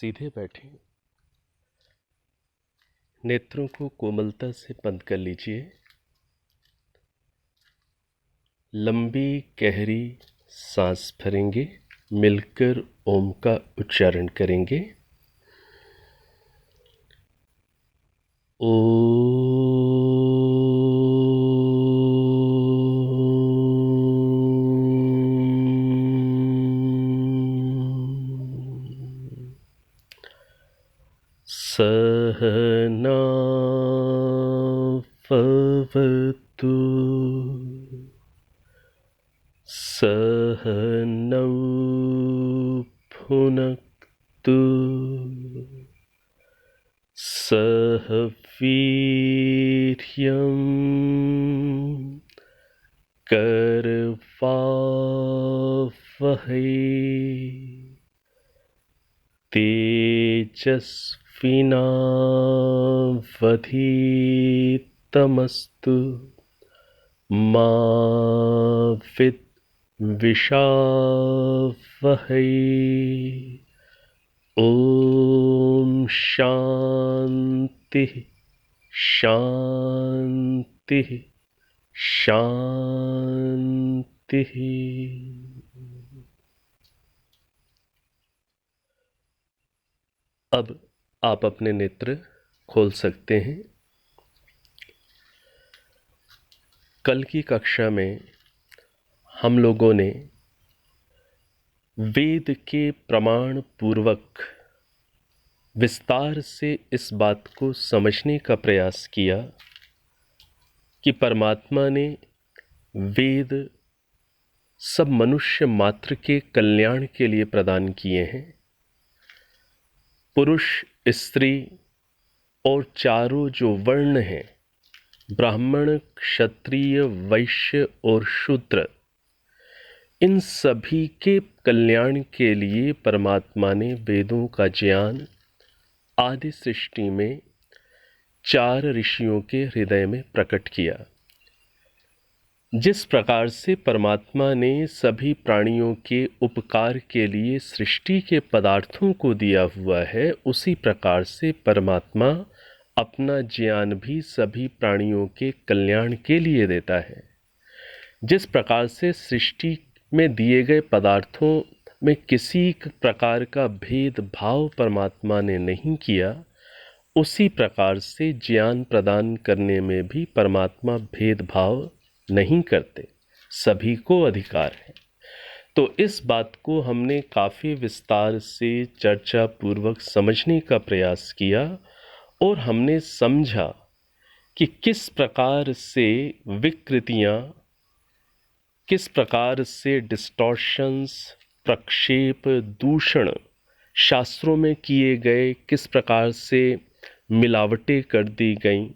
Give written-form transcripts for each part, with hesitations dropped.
सीधे बैठें, नेत्रों को कोमलता से बंद कर लीजिए। लंबी गहरी सांस भरेंगे, मिलकर ओम का उच्चारण करेंगे। सहना भवतु सहनौ भुनक्तु सह वीर्यं करवावहै तेजस्विनावधीतमस्तु मा विद्विषावहै। ओम शांति शांति शांति। अब आप अपने नेत्र खोल सकते हैं। कल की कक्षा में हम लोगों ने वेद के प्रमाण पूर्वक विस्तार से इस बात को समझने का प्रयास किया कि परमात्मा ने वेद सब मनुष्य मात्र के कल्याण के लिए प्रदान किए हैं। पुरुष, स्त्री और चारों जो वर्ण हैं, ब्राह्मण, क्षत्रिय, वैश्य और शूद्र, इन सभी के कल्याण के लिए परमात्मा ने वेदों का ज्ञान आदि सृष्टि में 4 ऋषियों के हृदय में प्रकट किया। जिस प्रकार से परमात्मा ने सभी प्राणियों के उपकार के लिए सृष्टि के पदार्थों को दिया हुआ है, उसी प्रकार से परमात्मा अपना ज्ञान भी सभी प्राणियों के कल्याण के लिए देता है। जिस प्रकार से सृष्टि में दिए गए पदार्थों में किसी प्रकार का भेदभाव परमात्मा ने नहीं किया, उसी प्रकार से ज्ञान प्रदान करने में भी परमात्मा भेदभाव नहीं करते, सभी को अधिकार है। तो इस बात को हमने काफ़ी विस्तार से चर्चा पूर्वक समझने का प्रयास किया और हमने समझा कि किस प्रकार से विकृतियाँ, किस प्रकार से डिस्टॉर्शंस, प्रक्षेप, दूषण शास्त्रों में किए गए, किस प्रकार से मिलावटें कर दी गईं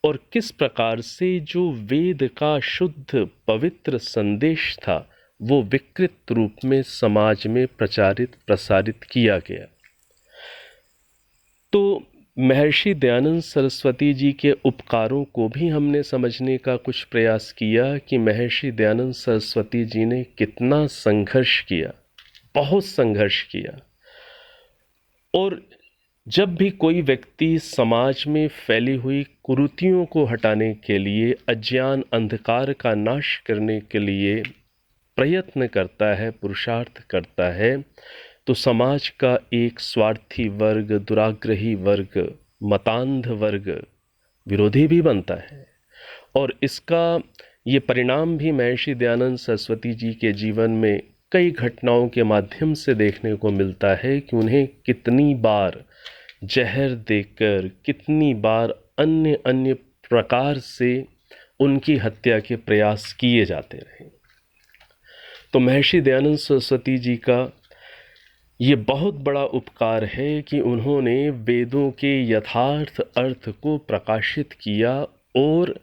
और किस प्रकार से जो वेद का शुद्ध पवित्र संदेश था वो विकृत रूप में समाज में प्रचारित प्रसारित किया गया। तो महर्षि दयानंद सरस्वती जी के उपकारों को भी हमने समझने का कुछ प्रयास किया कि महर्षि दयानंद सरस्वती जी ने कितना संघर्ष किया, बहुत संघर्ष किया। और जब भी कोई व्यक्ति समाज में फैली हुई कुरीतियों को हटाने के लिए, अज्ञान अंधकार का नाश करने के लिए प्रयत्न करता है, पुरुषार्थ करता है, तो समाज का एक स्वार्थी वर्ग, दुराग्रही वर्ग, मतांध वर्ग विरोधी भी बनता है। और इसका ये परिणाम भी महर्षि दयानंद सरस्वती जी के जीवन में कई घटनाओं के माध्यम से देखने को मिलता है कि उन्हें कितनी बार जहर देकर, कितनी बार अन्य अन्य प्रकार से उनकी हत्या के प्रयास किए जाते रहे। तो महर्षि दयानंद सरस्वती जी का ये बहुत बड़ा उपकार है कि उन्होंने वेदों के यथार्थ अर्थ को प्रकाशित किया और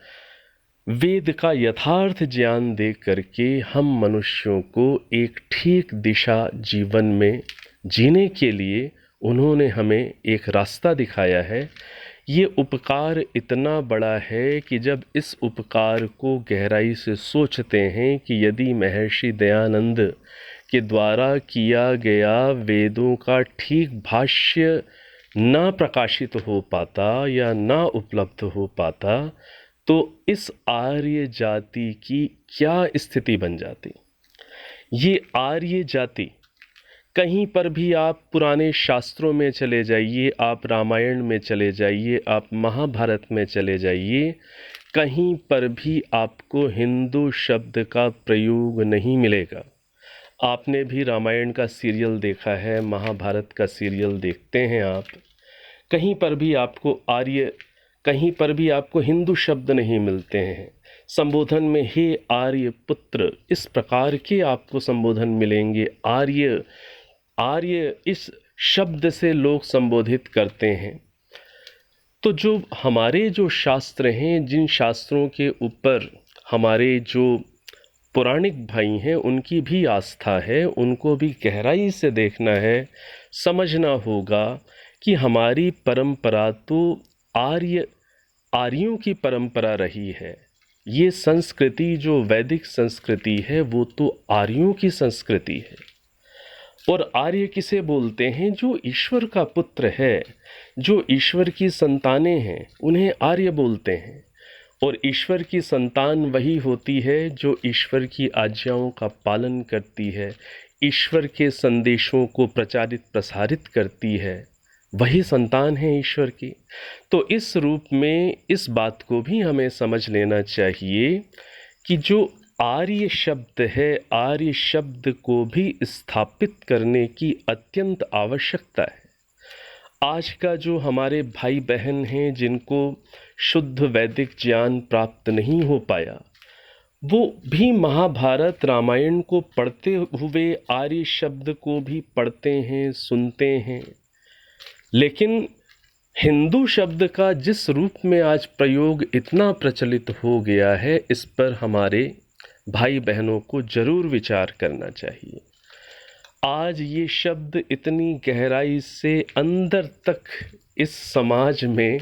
वेद का यथार्थ ज्ञान दे करके हम मनुष्यों को एक ठीक दिशा जीवन में जीने के लिए उन्होंने हमें एक रास्ता दिखाया है। ये उपकार इतना बड़ा है कि जब इस उपकार को गहराई से सोचते हैं कि यदि महर्षि दयानंद के द्वारा किया गया वेदों का ठीक भाष्य ना प्रकाशित हो पाता या ना उपलब्ध हो पाता तो इस आर्य जाति की क्या स्थिति बन जाती। ये आर्य जाति कहीं पर भी आप पुराने शास्त्रों में चले जाइए, आप रामायण में चले जाइए, आप महाभारत में चले जाइए, कहीं पर भी आपको हिंदू शब्द का प्रयोग नहीं मिलेगा। आपने भी रामायण का सीरियल देखा है, महाभारत का सीरियल देखते हैं आप, कहीं पर भी आपको आर्य, कहीं पर भी आपको हिंदू शब्द नहीं मिलते हैं। संबोधन में हे आर्य पुत्र, इस प्रकार के आपको संबोधन मिलेंगे। आर्य, आर्य इस शब्द से लोग संबोधित करते हैं। तो जो हमारे जो शास्त्र हैं, जिन शास्त्रों के ऊपर हमारे जो पौराणिक भाई हैं उनकी भी आस्था है, उनको भी गहराई से देखना है, समझना होगा कि हमारी परंपरा तो आर्यों की परंपरा रही है। ये संस्कृति जो वैदिक संस्कृति है वो तो आर्यों की संस्कृति है। और आर्य किसे बोलते हैं? जो ईश्वर का पुत्र है, जो ईश्वर की संतानें हैं, उन्हें आर्य बोलते हैं। और ईश्वर की संतान वही होती है जो ईश्वर की आज्ञाओं का पालन करती है, ईश्वर के संदेशों को प्रचारित प्रसारित करती है, वही संतान है ईश्वर की। तो इस रूप में इस बात को भी हमें समझ लेना चाहिए कि जो आर्य शब्द है, आर्य शब्द को भी स्थापित करने की अत्यंत आवश्यकता है। आज का जो हमारे भाई बहन हैं जिनको शुद्ध वैदिक ज्ञान प्राप्त नहीं हो पाया, वो भी महाभारत रामायण को पढ़ते हुए आर्य शब्द को भी पढ़ते हैं, सुनते हैं, लेकिन हिंदू शब्द का जिस रूप में आज प्रयोग इतना प्रचलित हो गया है, इस पर हमारे भाई बहनों को जरूर विचार करना चाहिए। आज ये शब्द इतनी गहराई से अंदर तक इस समाज में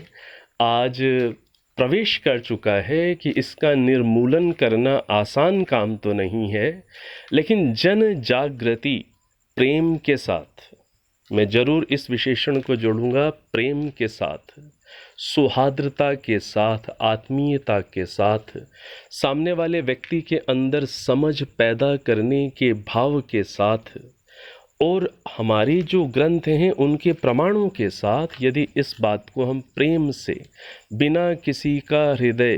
आज प्रवेश कर चुका है कि इसका निर्मूलन करना आसान काम तो नहीं है, लेकिन जन जागृति प्रेम के साथ, मैं जरूर इस विशेषण को जोड़ूंगा, प्रेम के साथ, सौहार्दता के साथ, आत्मीयता के साथ, सामने वाले व्यक्ति के अंदर समझ पैदा करने के भाव के साथ, और हमारे जो ग्रंथ हैं उनके प्रमाणों के साथ, यदि इस बात को हम प्रेम से, बिना किसी का हृदय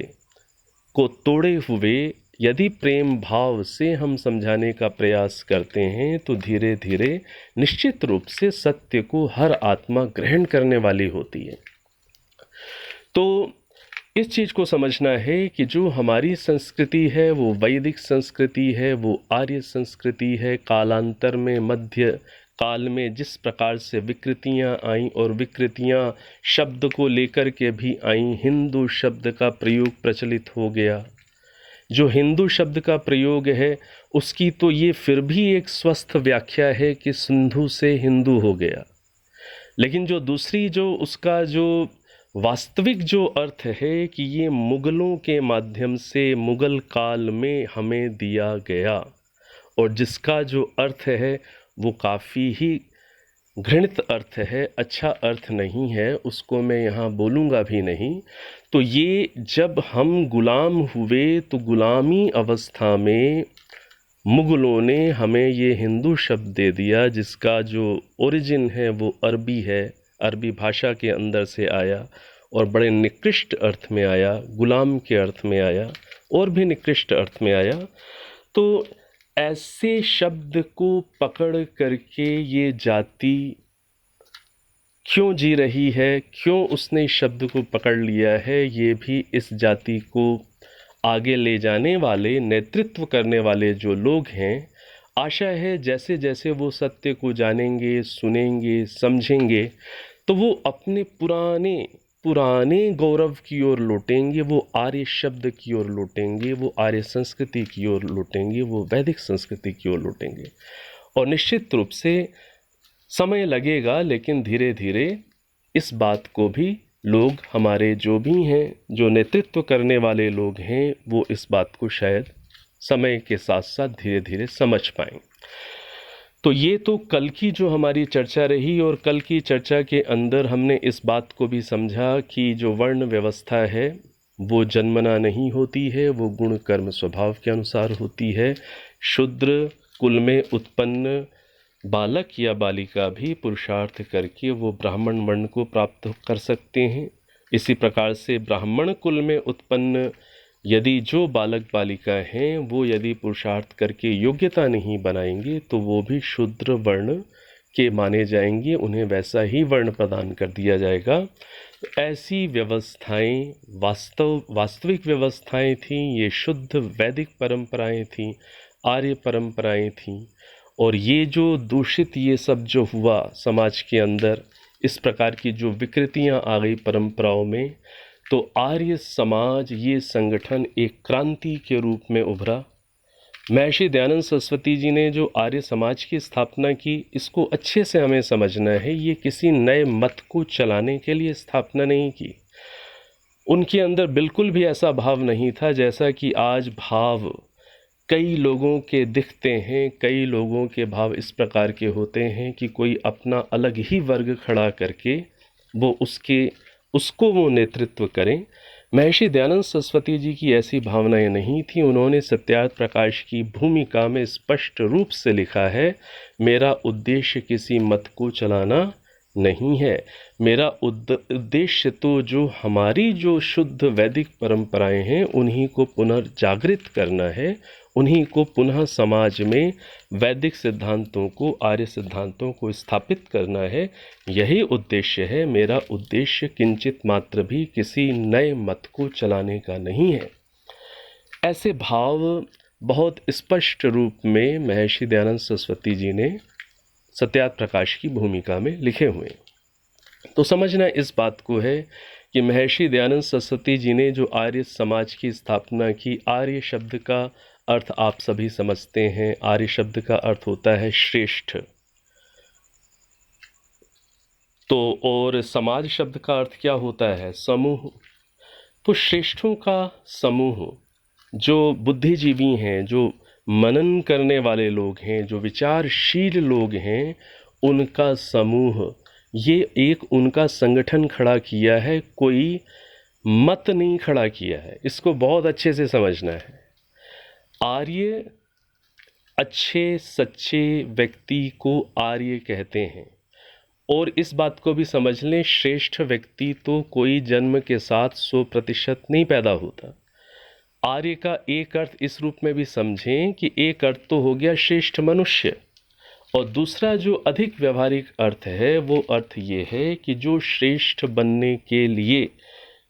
को तोड़े हुए, यदि प्रेम भाव से हम समझाने का प्रयास करते हैं तो धीरे धीरे निश्चित रूप से सत्य को हर आत्मा ग्रहण करने वाली होती है। तो इस चीज़ को समझना है कि जो हमारी संस्कृति है वो वैदिक संस्कृति है, वो आर्य संस्कृति है। कालांतर में, मध्य काल में जिस प्रकार से विकृतियाँ आईं और विकृतियाँ शब्द को लेकर के भी आईं, हिंदू शब्द का प्रयोग प्रचलित हो गया। जो हिंदू शब्द का प्रयोग है उसकी तो ये फिर भी एक स्वस्थ व्याख्या है कि सिंधु से हिंदू हो गया, लेकिन जो दूसरी, जो उसका जो वास्तविक जो अर्थ है कि ये मुगलों के माध्यम से मुगल काल में हमें दिया गया, और जिसका जो अर्थ है वो काफ़ी ही घृणित अर्थ है, अच्छा अर्थ नहीं है, उसको मैं यहाँ बोलूँगा भी नहीं। तो ये जब हम गुलाम हुए तो गुलामी अवस्था में मुगलों ने हमें ये हिंदू शब्द दे दिया, जिसका जो ओरिजिन है वो अरबी है, अरबी भाषा के अंदर से आया और बड़े निकृष्ट अर्थ में आया, गुलाम के अर्थ में आया और भी निकृष्ट अर्थ में आया। तो ऐसे शब्द को पकड़ करके ये जाति क्यों जी रही है, क्यों उसने शब्द को पकड़ लिया है, ये भी इस जाति को आगे ले जाने वाले, नेतृत्व करने वाले जो लोग हैं, आशा है जैसे जैसे वो सत्य को जानेंगे, सुनेंगे, समझेंगे, तो वो अपने पुराने गौरव की ओर लौटेंगे, वो आर्य शब्द की ओर लौटेंगे, वो आर्य संस्कृति की ओर लौटेंगे, वो वैदिक संस्कृति की ओर लौटेंगे। और निश्चित रूप से समय लगेगा, लेकिन धीरे धीरे इस बात को भी लोग, हमारे जो भी हैं, जो नेतृत्व करने वाले लोग हैं, वो इस बात को शायद समय के साथ साथ धीरे धीरे समझ पाएं। तो ये तो कल की जो हमारी चर्चा रही, और कल की चर्चा के अंदर हमने इस बात को भी समझा कि जो वर्ण व्यवस्था है वो जन्मना नहीं होती है, वो गुण कर्म स्वभाव के अनुसार होती है। शूद्र कुल में उत्पन्न बालक या बालिका भी पुरुषार्थ करके वो ब्राह्मण वर्ण को प्राप्त कर सकते हैं। इसी प्रकार से ब्राह्मण कुल में उत्पन्न यदि जो बालक बालिका हैं वो यदि पुरुषार्थ करके योग्यता नहीं बनाएंगे तो वो भी शूद्र वर्ण के माने जाएंगे, उन्हें वैसा ही वर्ण प्रदान कर दिया जाएगा। ऐसी व्यवस्थाएं वास्तविक व्यवस्थाएं थीं, ये शुद्ध वैदिक परंपराएं थीं, आर्य परंपराएं थीं। और ये जो दूषित ये सब जो हुआ समाज के अंदर, इस प्रकार की जो विकृतियां आ गई परंपराओं में, तो आर्य समाज ये संगठन एक क्रांति के रूप में उभरा। महर्षि दयानंद सरस्वती जी ने जो आर्य समाज की स्थापना की, इसको अच्छे से हमें समझना है। ये किसी नए मत को चलाने के लिए स्थापना नहीं की। उनके अंदर बिल्कुल भी ऐसा भाव नहीं था जैसा कि आज भाव कई लोगों के दिखते हैं। कई लोगों के भाव इस प्रकार के होते हैं कि कोई अपना अलग ही वर्ग खड़ा करके वो उसको वो नेतृत्व करें। महर्षि दयानंद सरस्वती जी की ऐसी भावनाएं नहीं थी। उन्होंने सत्यार्थ प्रकाश की भूमिका में स्पष्ट रूप से लिखा है, मेरा उद्देश्य किसी मत को चलाना नहीं है। मेरा उद्देश्य तो जो हमारी जो शुद्ध वैदिक परंपराएं हैं उन्हीं को पुनर्जागृत करना है, उन्हीं को पुनः समाज में वैदिक सिद्धांतों को, आर्य सिद्धांतों को स्थापित करना है। यही उद्देश्य है। मेरा उद्देश्य किंचित मात्र भी किसी नए मत को चलाने का नहीं है। ऐसे भाव बहुत स्पष्ट रूप में महर्षि दयानंद सरस्वती जी ने सत्यार्थ प्रकाश की भूमिका में लिखे हुए। तो समझना इस बात को है कि महर्षि दयानंद सरस्वती जी ने जो आर्य समाज की स्थापना की, आर्य शब्द का अर्थ आप सभी समझते हैं। आर्य शब्द का अर्थ होता है श्रेष्ठ। तो और समाज शब्द का अर्थ क्या होता है? समूह। तो श्रेष्ठों का समूह, जो बुद्धिजीवी हैं, जो मनन करने वाले लोग हैं, जो विचारशील लोग हैं, उनका समूह, ये एक उनका संगठन खड़ा किया है, कोई मत नहीं खड़ा किया है। इसको बहुत अच्छे से समझना है। आर्य, अच्छे सच्चे व्यक्ति को आर्य कहते हैं। और इस बात को भी समझ लें, श्रेष्ठ व्यक्ति तो कोई जन्म के साथ 100% नहीं पैदा होता। आर्य का एक अर्थ इस रूप में भी समझें कि एक अर्थ तो हो गया श्रेष्ठ मनुष्य, और दूसरा जो अधिक व्यवहारिक अर्थ है वो अर्थ ये है कि जो श्रेष्ठ बनने के लिए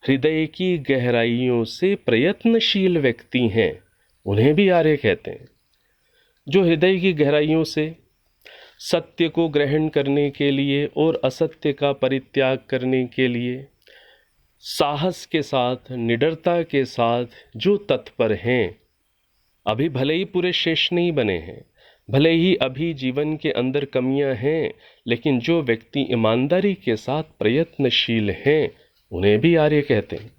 हृदय की गहराइयों से प्रयत्नशील व्यक्ति हैं उन्हें भी आर्य कहते हैं। जो हृदय की गहराइयों से सत्य को ग्रहण करने के लिए और असत्य का परित्याग करने के लिए साहस के साथ, निडरता के साथ जो तत्पर हैं, अभी भले ही पूरे श्रेष्ठ नहीं बने हैं, भले ही अभी जीवन के अंदर कमियां हैं, लेकिन जो व्यक्ति ईमानदारी के साथ प्रयत्नशील हैं उन्हें भी आर्य कहते हैं।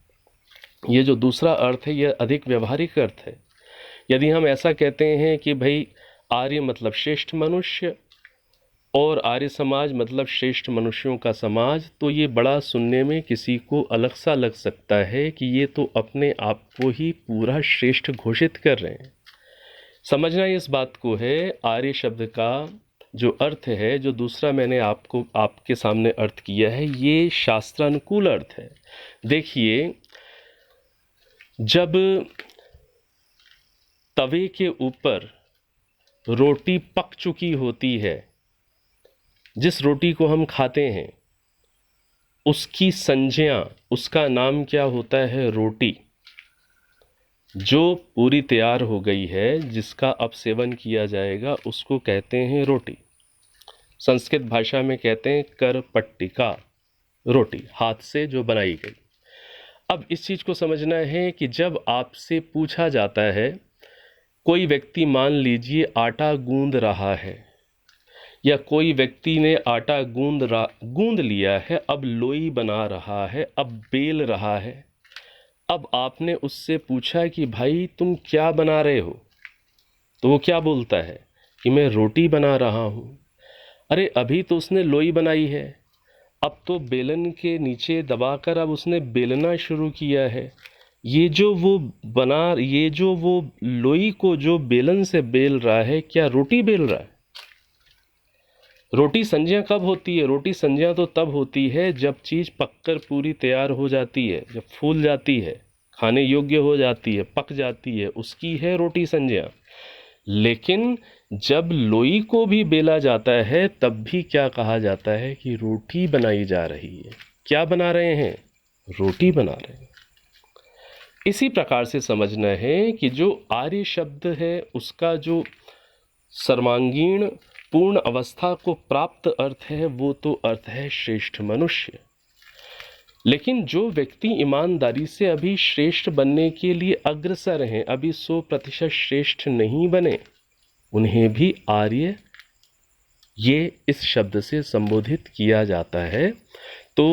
ये जो दूसरा अर्थ है यह अधिक व्यवहारिक अर्थ है। यदि हम ऐसा कहते हैं कि भाई आर्य मतलब श्रेष्ठ मनुष्य और आर्य समाज मतलब श्रेष्ठ मनुष्यों का समाज, तो ये बड़ा सुनने में किसी को अलग सा लग सकता है कि ये तो अपने आप को ही पूरा श्रेष्ठ घोषित कर रहे हैं। समझना इस बात को है, आर्य शब्द का जो अर्थ है, जो दूसरा मैंने आपके सामने अर्थ किया है, ये शास्त्रानुकूल अर्थ है। देखिए, जब तवे के ऊपर रोटी पक चुकी होती है, जिस रोटी को हम खाते हैं उसकी संज्ञा, उसका नाम क्या होता है? रोटी। जो पूरी तैयार हो गई है, जिसका अब सेवन किया जाएगा, उसको कहते हैं रोटी। संस्कृत भाषा में कहते हैं करपट्टिका, रोटी हाथ से जो बनाई गई। अब इस चीज़ को समझना है कि जब आपसे पूछा जाता है, कोई व्यक्ति मान लीजिए आटा गूंद रहा है, या कोई व्यक्ति ने आटा गूंद लिया है, अब लोई बना रहा है, अब बेल रहा है। अब आपने उससे पूछा कि भाई तुम क्या बना रहे हो, तो वो क्या बोलता है? कि मैं रोटी बना रहा हूँ। अरे अभी तो उसने लोई बनाई है, अब तो बेलन के नीचे दबाकर अब उसने बेलना शुरू किया है। ये जो वो लोई को जो बेलन से बेल रहा है, क्या रोटी बेल रहा है? रोटी संज्ञा कब होती है? रोटी संज्ञा तो तब होती है जब चीज़ पककर पूरी तैयार हो जाती है, जब फूल जाती है, खाने योग्य हो जाती है, पक जाती है, उसकी है रोटी संज्ञा। लेकिन जब लोई को भी बेला जाता है तब भी क्या कहा जाता है कि रोटी बनाई जा रही है। क्या बना रहे हैं? रोटी बना रहे हैं। इसी प्रकार से समझना है कि जो आर्य शब्द है उसका जो सर्वांगीण पूर्ण अवस्था को प्राप्त अर्थ है वो तो अर्थ है श्रेष्ठ मनुष्य। लेकिन जो व्यक्ति ईमानदारी से अभी श्रेष्ठ बनने के लिए अग्रसर हैं, अभी 100% श्रेष्ठ नहीं बने, उन्हें भी आर्य ये इस शब्द से संबोधित किया जाता है। तो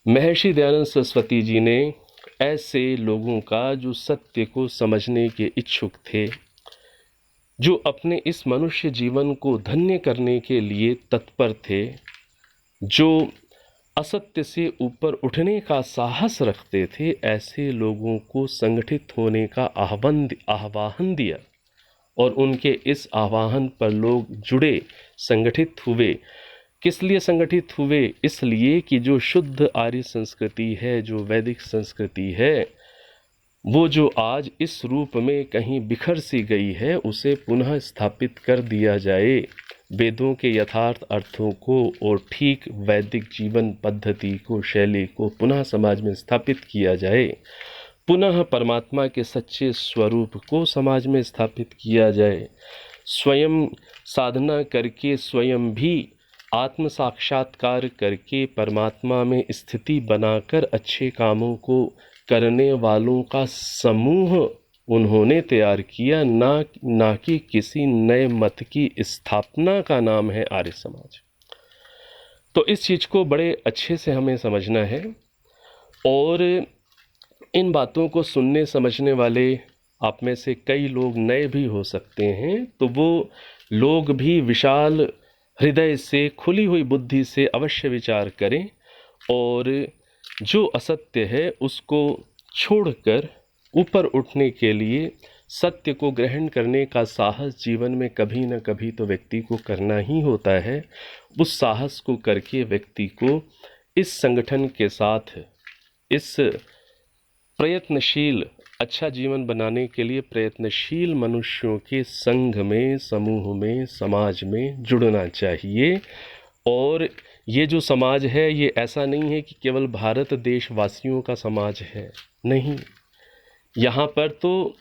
महर्षि दयानंद सरस्वती जी ने ऐसे लोगों का जो सत्य को समझने के इच्छुक थे, जो अपने इस मनुष्य जीवन को धन्य करने के लिए तत्पर थे, जो असत्य से ऊपर उठने का साहस रखते थे, ऐसे लोगों को संगठित होने का आह्वान दिया और उनके इस आह्वान पर लोग जुड़े, संगठित हुए। किस लिए संगठित हुए? इसलिए कि जो शुद्ध आर्य संस्कृति है, जो वैदिक संस्कृति है, वो जो आज इस रूप में कहीं बिखर सी गई है, उसे पुनः स्थापित कर दिया जाए। वेदों के यथार्थ अर्थों को और ठीक वैदिक जीवन पद्धति को, शैली को पुनः समाज में स्थापित किया जाए। पुनः परमात्मा के सच्चे स्वरूप को समाज में स्थापित किया जाए। स्वयं साधना करके, स्वयं भी आत्म साक्षात्कार करके परमात्मा में स्थिति बनाकर अच्छे कामों को करने वालों का समूह उन्होंने तैयार किया, ना कि किसी नए मत की स्थापना का नाम है आर्य समाज। तो इस चीज़ को बड़े अच्छे से हमें समझना है और इन बातों को सुनने समझने वाले आप में से कई लोग नए भी हो सकते हैं, तो वो लोग भी विशाल हृदय से, खुली हुई बुद्धि से अवश्य विचार करें और जो असत्य है उसको छोड़कर ऊपर उठने के लिए सत्य को ग्रहण करने का साहस जीवन में कभी न कभी तो व्यक्ति को करना ही होता है। उस साहस को करके व्यक्ति को इस संगठन के साथ, इस प्रयत्नशील, अच्छा जीवन बनाने के लिए प्रयत्नशील मनुष्यों के संघ में, समूह में, समाज में जुड़ना चाहिए। और ये जो समाज है ये ऐसा नहीं है कि केवल भारत देशवासियों का समाज है, नहीं। यहाँ पर तो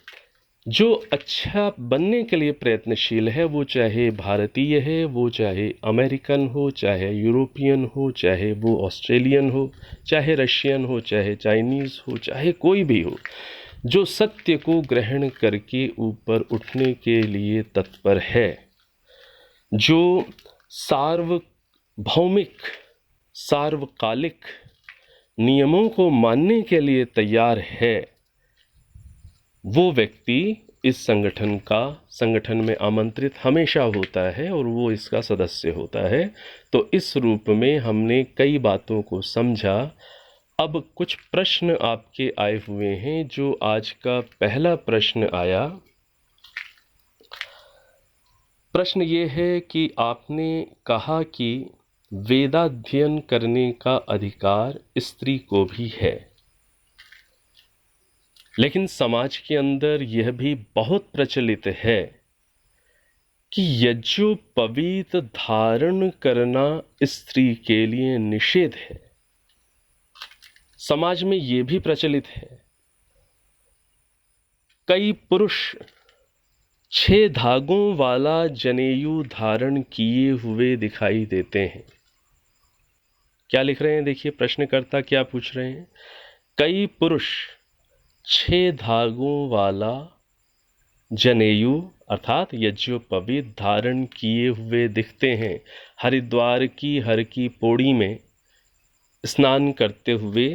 जो अच्छा बनने के लिए प्रयत्नशील है, वो चाहे भारतीय है, वो चाहे अमेरिकन हो, चाहे यूरोपियन हो, चाहे वो ऑस्ट्रेलियन हो, चाहे रशियन हो, चाहे चाइनीज़ हो, चाहे कोई भी हो, जो सत्य को ग्रहण करके ऊपर उठने के लिए तत्पर है, जो सार्वभौमिक, सार्वकालिक नियमों को मानने के लिए तैयार है, वो व्यक्ति इस संगठन में आमंत्रित हमेशा होता है और वो इसका सदस्य होता है। तो इस रूप में हमने कई बातों को समझा। अब कुछ प्रश्न आपके आए हुए हैं। जो आज का पहला प्रश्न आया, प्रश्न ये है कि आपने कहा कि वेदाध्ययन करने का अधिकार स्त्री को भी है, लेकिन समाज के अंदर यह भी बहुत प्रचलित है कि यज्ञोपवीत धारण करना स्त्री के लिए निषेध है। समाज में यह भी प्रचलित है, कई पुरुष 6 धागों वाला जनेयू धारण किए हुए दिखाई देते हैं। क्या लिख रहे हैं? देखिए प्रश्नकर्ता क्या पूछ रहे हैं। कई पुरुष 6 धागों वाला जनेयू अर्थात यज्ञोपवीत धारण किए हुए दिखते हैं। हरिद्वार की हर की पौड़ी में स्नान करते हुए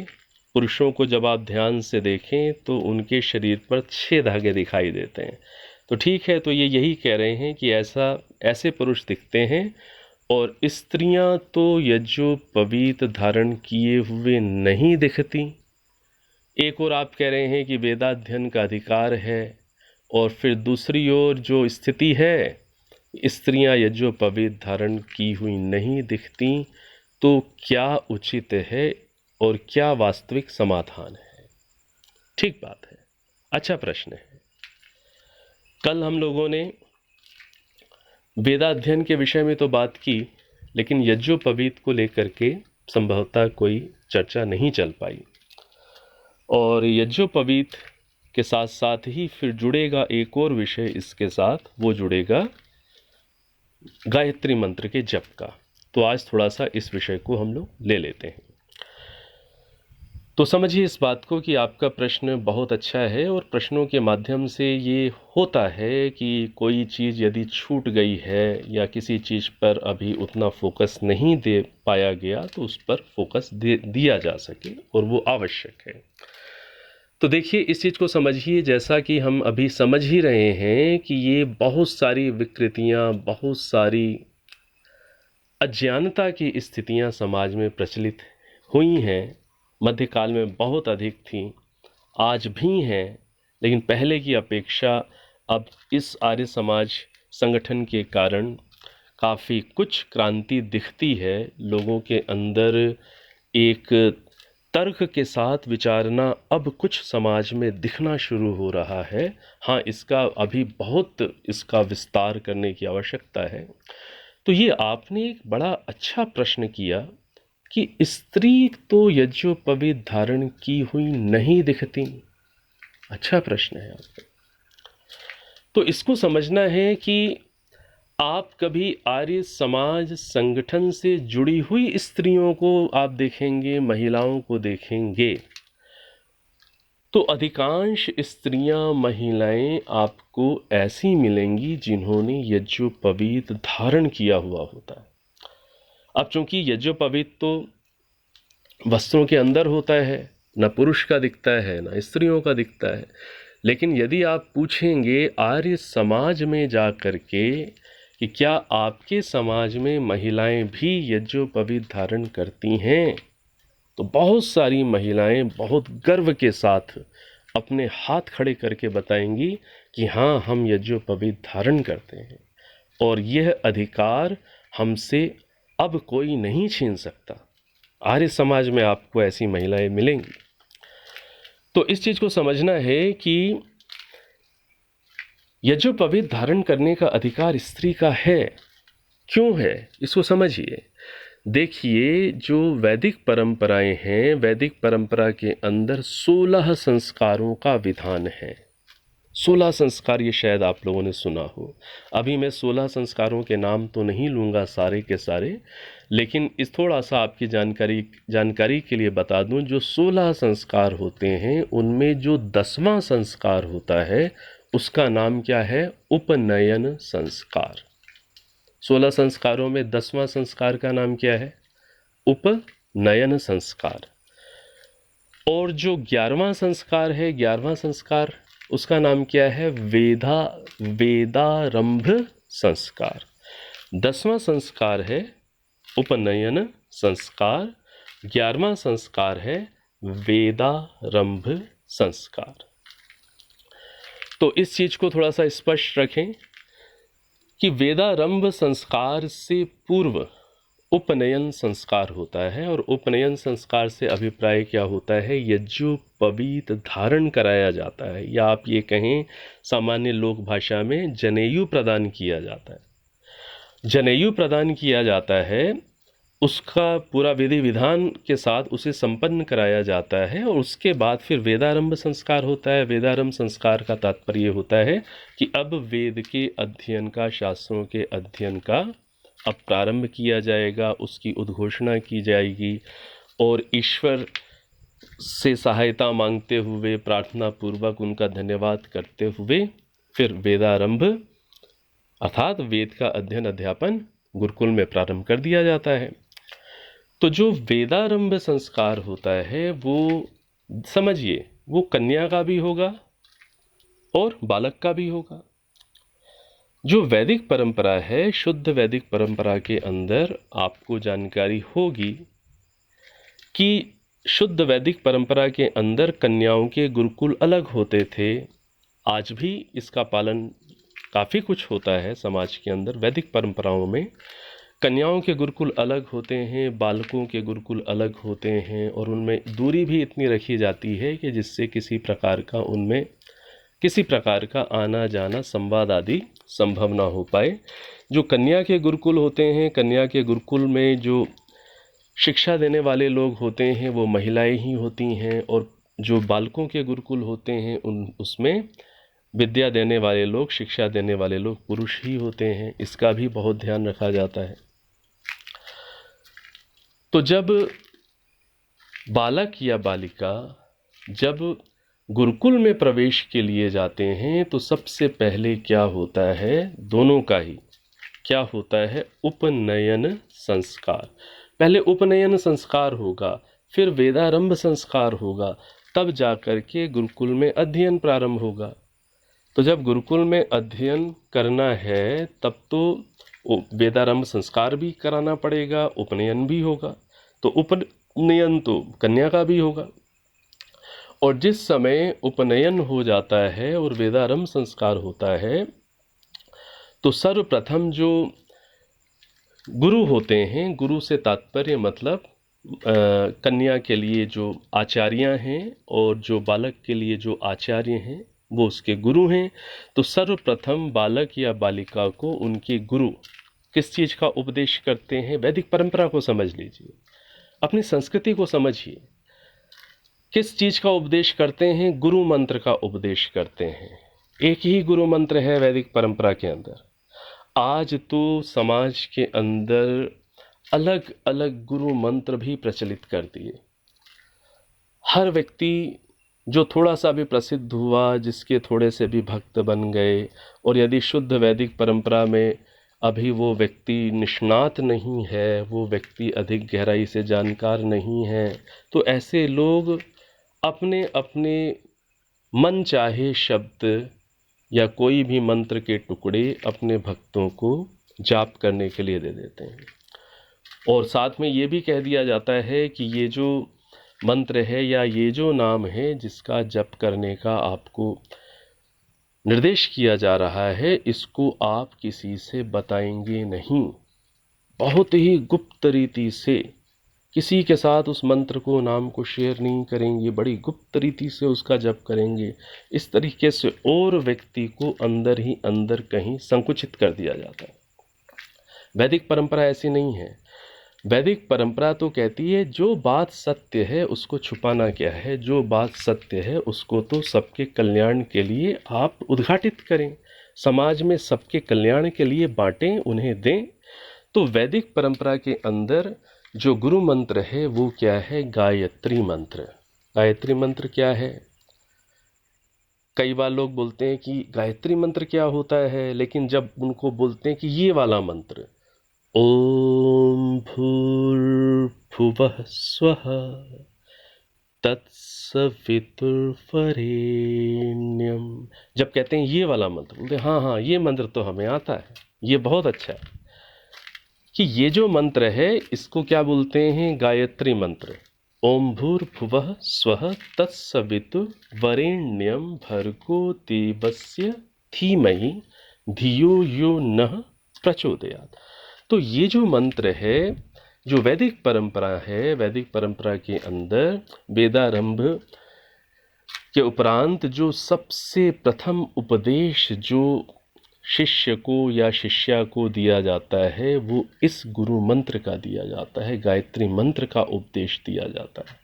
पुरुषों को जब आप ध्यान से देखें तो उनके शरीर पर 6 धागे दिखाई देते हैं। तो ठीक है, तो ये यही कह रहे हैं कि ऐसे पुरुष दिखते हैं और स्त्रियां तो यज्ञोपवीत धारण किए हुए नहीं दिखती। एक और आप कह रहे हैं कि वेदाध्ययन का अधिकार है, और फिर दूसरी ओर जो स्थिति है, स्त्रियां यज्ञोपवीत धारण की हुई नहीं दिखती। तो क्या उचित है और क्या वास्तविक समाधान है? ठीक बात है, अच्छा प्रश्न है। कल हम लोगों ने वेदाध्ययन के विषय में तो बात की, लेकिन यज्ञोपवीत को लेकर के संभवतः कोई चर्चा नहीं चल पाई। और यज्ञोपवीत के साथ साथ ही फिर जुड़ेगा एक और विषय इसके साथ, वो जुड़ेगा गायत्री मंत्र के जप का। तो आज थोड़ा सा इस विषय को हम लोग ले लेते हैं। तो समझिए इस बात को कि आपका प्रश्न बहुत अच्छा है, और प्रश्नों के माध्यम से ये होता है कि कोई चीज़ यदि छूट गई है या किसी चीज़ पर अभी उतना फोकस नहीं दे पाया गया, तो उस पर फोकस दिया जा सके, और वो आवश्यक है। तो देखिए इस चीज़ को समझिए, जैसा कि हम अभी समझ ही रहे हैं कि ये बहुत सारी विकृतियाँ, बहुत सारी अज्ञानता की स्थितियाँ समाज में प्रचलित हुई हैं। मध्यकाल में बहुत अधिक थी, आज भी हैं, लेकिन पहले की अपेक्षा अब इस आर्य समाज संगठन के कारण काफ़ी कुछ क्रांति दिखती है। लोगों के अंदर एक तर्क के साथ विचारना अब कुछ समाज में दिखना शुरू हो रहा है। हाँ, इसका अभी बहुत इसका विस्तार करने की आवश्यकता है। तो ये आपने एक बड़ा अच्छा प्रश्न किया कि स्त्री तो यज्ञोपवीत धारण की हुई नहीं दिखती। अच्छा प्रश्न है आपका। तो इसको समझना है कि आप कभी आर्य समाज संगठन से जुड़ी हुई स्त्रियों को आप देखेंगे, महिलाओं को देखेंगे, तो अधिकांश स्त्रियां, महिलाएं आपको ऐसी मिलेंगी जिन्होंने यज्ञोपवीत धारण किया हुआ होता है। अब चूंकि यज्ञोपवीत तो वस्त्रों के अंदर होता है, न पुरुष का दिखता है न स्त्रियों का दिखता है, लेकिन यदि आप पूछेंगे आर्य समाज में जा कर के कि क्या आपके समाज में महिलाएं भी यज्ञोपवीत धारण करती हैं, तो बहुत सारी महिलाएं बहुत गर्व के साथ अपने हाथ खड़े करके बताएंगी कि हाँ, हम यज्ञोपवीत धारण करते हैं, और यह अधिकार हमसे अब कोई नहीं छीन सकता। आर्य समाज में आपको ऐसी महिलाएं मिलेंगी। तो इस चीज को समझना है कि यज्ञोपवीत धारण करने का अधिकार स्त्री का है। क्यों है, इसको समझिए। देखिए, जो वैदिक परंपराएं हैं, वैदिक परंपरा के अंदर 16 संस्कारों का विधान है। 16 संस्कार, ये शायद आप लोगों ने सुना हो। अभी मैं 16 संस्कारों के नाम तो नहीं लूँगा सारे के सारे, लेकिन इस थोड़ा सा आपकी जानकारी के लिए बता दूं, जो 16 संस्कार होते हैं उनमें जो 10वां संस्कार होता है उसका नाम क्या है? उपनयन संस्कार। 16 संस्कारों में 10वां संस्कार का नाम क्या है? उपनयन संस्कार। और जो 11वां संस्कार है, 11वां संस्कार, उसका नाम क्या है? वेदारंभ संस्कार। 10वां संस्कार है उपनयन संस्कार, 11वां संस्कार है वेदारंभ संस्कार। तो इस चीज को थोड़ा सा स्पष्ट रखें कि वेदारंभ संस्कार से पूर्व उपनयन संस्कार होता है, और उपनयन संस्कार से अभिप्राय क्या होता है? यज्ञोपवीत धारण कराया जाता है, या आप ये कहें सामान्य लोक भाषा में जनेयू प्रदान किया जाता है। जनेयू प्रदान किया जाता है, उसका पूरा विधि विधान के साथ उसे संपन्न कराया जाता है, और उसके बाद फिर वेदारंभ संस्कार होता है। वेदारंभ संस्कार का तात्पर्य होता है कि अब वेद के अध्ययन का, शास्त्रों के अध्ययन का अब प्रारंभ किया जाएगा, उसकी उद्घोषणा की जाएगी, और ईश्वर से सहायता मांगते हुए, प्रार्थना पूर्वक उनका धन्यवाद करते हुए फिर वेदारंभ अर्थात वेद का अध्ययन अध्यापन गुरुकुल में प्रारंभ कर दिया जाता है। तो जो वेदारंभ संस्कार होता है वो समझिए, वो कन्या का भी होगा और बालक का भी होगा। जो वैदिक परंपरा है, शुद्ध वैदिक परंपरा के अंदर आपको जानकारी होगी कि शुद्ध वैदिक परंपरा के अंदर कन्याओं के गुरुकुल अलग होते थे। आज भी इसका पालन काफ़ी कुछ होता है समाज के अंदर। वैदिक परंपराओं में कन्याओं के गुरुकुल अलग होते हैं, बालकों के गुरुकुल अलग होते हैं, और उनमें दूरी भी इतनी रखी जाती है कि जिससे किसी प्रकार का आना जाना, संवाद आदि संभव ना हो पाए। जो कन्या के गुरुकुल होते हैं, कन्या के गुरुकुल में जो शिक्षा देने वाले लोग होते हैं वो महिलाएं ही होती हैं, और जो बालकों के गुरुकुल होते हैं उसमें विद्या देने वाले लोग, शिक्षा देने वाले लोग पुरुष ही होते हैं। इसका भी बहुत ध्यान रखा जाता है। तो जब बालक या बालिका जब गुरुकुल में प्रवेश के लिए जाते हैं तो सबसे पहले क्या होता है, दोनों का ही क्या होता है, उपनयन संस्कार। पहले उपनयन संस्कार होगा, फिर वेदारंभ संस्कार होगा, तब जाकर के गुरुकुल में अध्ययन प्रारंभ होगा। तो जब गुरुकुल में अध्ययन करना है तब तो वेदारंभ संस्कार भी कराना पड़ेगा, उपनयन भी होगा। तो उपनयन तो कन्या का भी होगा, और जिस समय उपनयन हो जाता है और वेदारंभ संस्कार होता है तो सर्वप्रथम जो गुरु होते हैं, गुरु से तात्पर्य मतलब कन्या के लिए जो आचार्य हैं और जो बालक के लिए जो आचार्य हैं वो उसके गुरु हैं। तो सर्वप्रथम बालक या बालिका को उनके गुरु किस चीज़ का उपदेश करते हैं? वैदिक परंपरा को समझ लीजिए, अपनी संस्कृति को समझिए। किस चीज़ का उपदेश करते हैं? गुरु मंत्र का उपदेश करते हैं। एक ही गुरु मंत्र है वैदिक परंपरा के अंदर। आज तो समाज के अंदर अलग अलग गुरु मंत्र भी प्रचलित कर दिए। हर व्यक्ति जो थोड़ा सा भी प्रसिद्ध हुआ, जिसके थोड़े से भी भक्त बन गए, और यदि शुद्ध वैदिक परंपरा में अभी वो व्यक्ति निष्णात नहीं है, वो व्यक्ति अधिक गहराई से जानकार नहीं है, तो ऐसे लोग अपने अपने मन चाहे शब्द या कोई भी मंत्र के टुकड़े अपने भक्तों को जाप करने के लिए दे देते हैं। और साथ में ये भी कह दिया जाता है कि ये जो मंत्र है या ये जो नाम है जिसका जप करने का आपको निर्देश किया जा रहा है, इसको आप किसी से बताएंगे नहीं। बहुत ही गुप्त रीति से किसी के साथ उस मंत्र को, नाम को शेयर नहीं करेंगे, बड़ी गुप्त रीति से उसका जप करेंगे। इस तरीके से और व्यक्ति को अंदर ही अंदर कहीं संकुचित कर दिया जाता है। वैदिक परंपरा ऐसी नहीं है। वैदिक परंपरा तो कहती है जो बात सत्य है उसको छुपाना क्या है, जो बात सत्य है उसको तो सबके कल्याण के लिए आप उद्घाटित करें, समाज में सबके कल्याण के लिए बांटें, उन्हें दें। तो वैदिक परंपरा के अंदर जो गुरु मंत्र है वो क्या है? गायत्री मंत्र। गायत्री मंत्र क्या है? कई बार लोग बोलते हैं कि गायत्री मंत्र क्या होता है, लेकिन जब उनको बोलते हैं कि ये वाला मंत्र, ओम भूर्भुवः स्वः तत्सवितुर्वरेण्यम, जब कहते हैं ये वाला मंत्र, बोलते हैं हाँ ये मंत्र तो हमें आता है, ये बहुत अच्छा है। कि ये जो मंत्र है इसको क्या बोलते हैं? गायत्री मंत्र। ओम भूर्भुवः स्वः तत्सवितुर्वरेण्यम भर्गो देवस्य धीमहि धियो यो नः प्रचोदयात्। तो ये जो मंत्र है, जो वैदिक परंपरा है, वैदिक परंपरा के अंदर वेदारंभ के उपरांत जो सबसे प्रथम उपदेश जो शिष्य को या शिष्या को दिया जाता है वो इस गुरु मंत्र का दिया जाता है, गायत्री मंत्र का उपदेश दिया जाता है।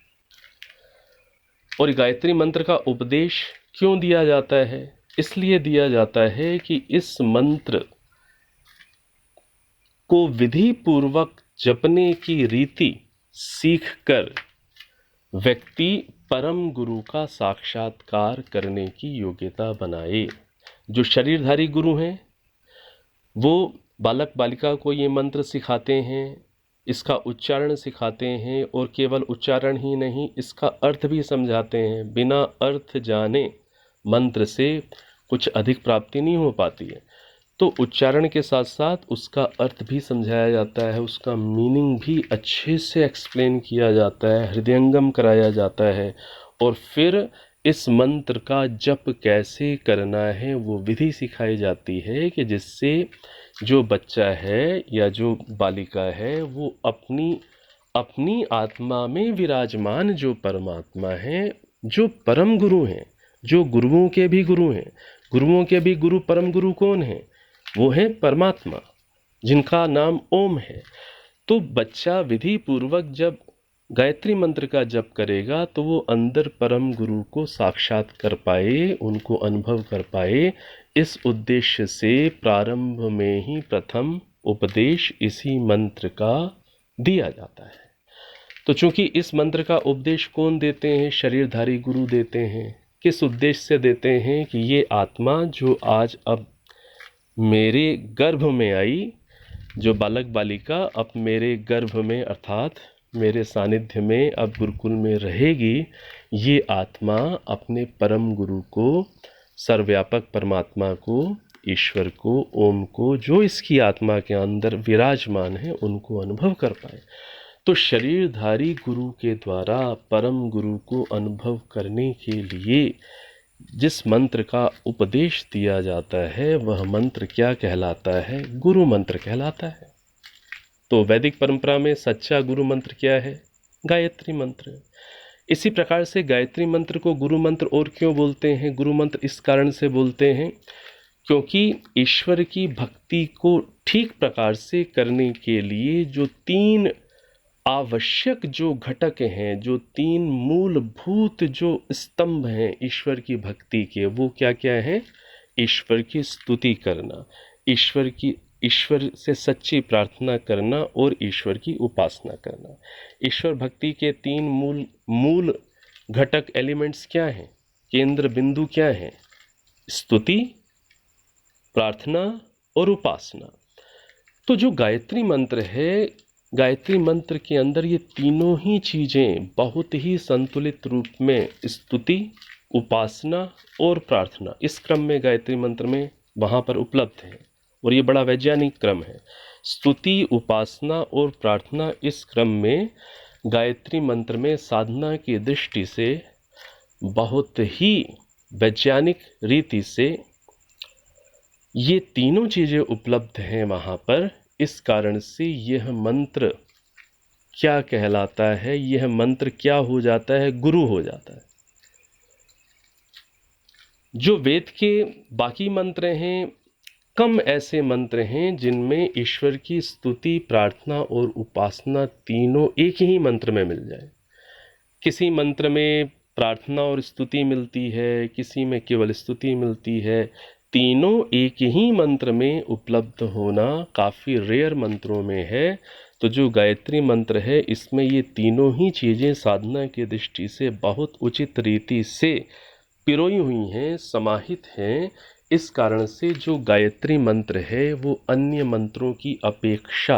और गायत्री मंत्र का उपदेश क्यों दिया जाता है? इसलिए दिया जाता है कि इस मंत्र को विधि पूर्वक जपने की रीति सीखकर व्यक्ति परम गुरु का साक्षात्कार करने की योग्यता बनाए। जो शरीरधारी गुरु हैं वो बालक बालिका को ये मंत्र सिखाते हैं, इसका उच्चारण सिखाते हैं, और केवल उच्चारण ही नहीं इसका अर्थ भी समझाते हैं। बिना अर्थ जाने मंत्र से कुछ अधिक प्राप्ति नहीं हो पाती है। तो उच्चारण के साथ साथ उसका अर्थ भी समझाया जाता है, उसका मीनिंग भी अच्छे से एक्सप्लेन किया जाता है, हृदयंगम कराया जाता है, और फिर इस मंत्र का जप कैसे करना है वो विधि सिखाई जाती है कि जिससे जो बच्चा है या जो बालिका है वो अपनी आत्मा में विराजमान जो परमात्मा है, जो परम गुरु हैं, जो गुरुओं के भी गुरु हैं, गुरुओं के भी गुरु परम गुरु कौन हैं? वो है परमात्मा, जिनका नाम ओम है। तो बच्चा विधि पूर्वक जब गायत्री मंत्र का जप करेगा तो वो अंदर परम गुरु को साक्षात कर पाए, उनको अनुभव कर पाए। इस उद्देश्य से प्रारंभ में ही प्रथम उपदेश इसी मंत्र का दिया जाता है। तो चूंकि इस मंत्र का उपदेश कौन देते हैं? शरीरधारी गुरु देते हैं। किस उद्देश्य से देते हैं? कि ये आत्मा जो आज अब मेरे गर्भ में आई, जो बालक बालिका अब मेरे गर्भ में अर्थात मेरे सानिध्य में अब गुरुकुल में रहेगी, ये आत्मा अपने परम गुरु को, सर्वव्यापक परमात्मा को, ईश्वर को, ओम को, जो इसकी आत्मा के अंदर विराजमान है, उनको अनुभव कर पाए। तो शरीरधारी गुरु के द्वारा परम गुरु को अनुभव करने के लिए जिस मंत्र का उपदेश दिया जाता है वह मंत्र क्या कहलाता है? गुरु मंत्र कहलाता है। तो वैदिक परंपरा में सच्चा गुरु मंत्र क्या है? गायत्री मंत्र। इसी प्रकार से गायत्री मंत्र को गुरु मंत्र और क्यों बोलते हैं? गुरु मंत्र इस कारण से बोलते हैं क्योंकि ईश्वर की भक्ति को ठीक प्रकार से करने के लिए जो तीन आवश्यक जो घटक हैं, जो तीन मूलभूत जो स्तंभ हैं ईश्वर की भक्ति के, वो क्या क्या हैं? ईश्वर की स्तुति करना, ईश्वर से सच्ची प्रार्थना करना और ईश्वर की उपासना करना। ईश्वर भक्ति के तीन मूल घटक एलिमेंट्स क्या हैं? केंद्र बिंदु क्या हैं? स्तुति, प्रार्थना और उपासना। तो जो गायत्री मंत्र है, गायत्री मंत्र के अंदर ये तीनों ही चीज़ें बहुत ही संतुलित रूप में स्तुति, उपासना और प्रार्थना इस क्रम में गायत्री मंत्र में वहाँ पर उपलब्ध है, और ये बड़ा वैज्ञानिक क्रम है। स्तुति, उपासना और प्रार्थना इस क्रम में गायत्री मंत्र में साधना की दृष्टि से बहुत ही वैज्ञानिक रीति से ये तीनों चीज़ें उपलब्ध हैं वहाँ पर। इस कारण से यह मंत्र क्या कहलाता है? यह मंत्र क्या हो जाता है? गुरु हो जाता है। जो वेद के बाकी मंत्र हैं, कम ऐसे मंत्र हैं जिनमें ईश्वर की स्तुति, प्रार्थना और उपासना तीनों एक ही मंत्र में मिल जाए। किसी मंत्र में प्रार्थना और स्तुति मिलती है, किसी में केवल स्तुति मिलती है। तीनों एक ही मंत्र में उपलब्ध होना काफ़ी रेयर मंत्रों में है। तो जो गायत्री मंत्र है इसमें ये तीनों ही चीज़ें साधना की दृष्टि से बहुत उचित रीति से पिरोई हुई हैं, समाहित हैं। इस कारण से जो गायत्री मंत्र है वो अन्य मंत्रों की अपेक्षा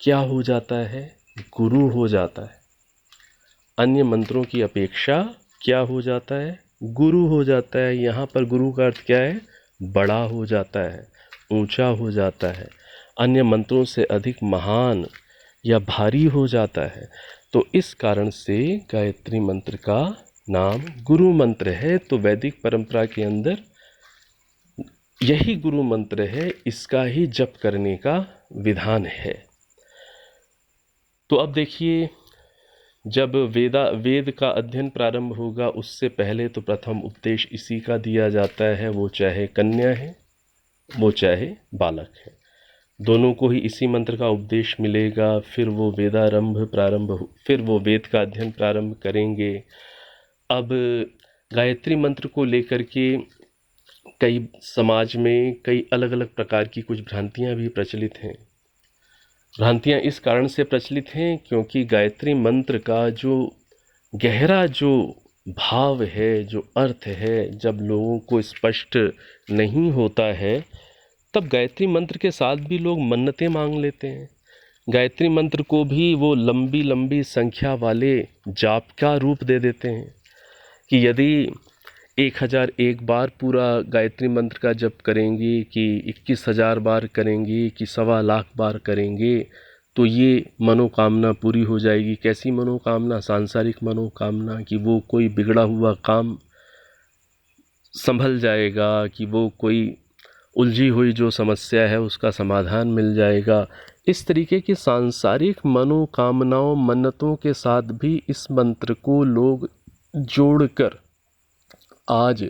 क्या हो जाता है? गुरु हो जाता है। अन्य मंत्रों की अपेक्षा क्या हो जाता है? गुरु हो जाता है। यहाँ पर गुरु का अर्थ क्या है? बड़ा हो जाता है, ऊंचा हो जाता है, अन्य मंत्रों से अधिक महान या भारी हो जाता है। तो इस कारण से गायत्री मंत्र का नाम गुरु मंत्र है। तो वैदिक परंपरा के अंदर यही गुरु मंत्र है, इसका ही जप करने का विधान है। तो अब देखिए, जब वेद का अध्ययन प्रारंभ होगा उससे पहले तो प्रथम उपदेश इसी का दिया जाता है, वो चाहे कन्या है वो चाहे बालक है, दोनों को ही इसी मंत्र का उपदेश मिलेगा। फिर वो फिर वो वेद का अध्ययन प्रारंभ करेंगे। अब गायत्री मंत्र को लेकर के कई समाज में कई अलग अलग प्रकार की कुछ भ्रांतियाँ भी प्रचलित हैं। भ्रांतियाँ इस कारण से प्रचलित हैं क्योंकि गायत्री मंत्र का जो गहरा जो भाव है, जो अर्थ है, जब लोगों को स्पष्ट नहीं होता है तब गायत्री मंत्र के साथ भी लोग मन्नतें मांग लेते हैं। गायत्री मंत्र को भी वो लंबी लंबी संख्या वाले जाप का रूप दे देते हैं कि यदि 1001 बार पूरा गायत्री मंत्र का जप करेंगे कि 21,000 बार करेंगे कि 1,25,00,000 बार करेंगे तो ये मनोकामना पूरी हो जाएगी। कैसी मनोकामना? सांसारिक मनोकामना, कि वो कोई बिगड़ा हुआ काम संभल जाएगा, कि वो कोई उलझी हुई जो समस्या है उसका समाधान मिल जाएगा। इस तरीके की सांसारिक मनोकामनाओं मन्नतों के साथ भी इस मंत्र को लोग जोड़कर आज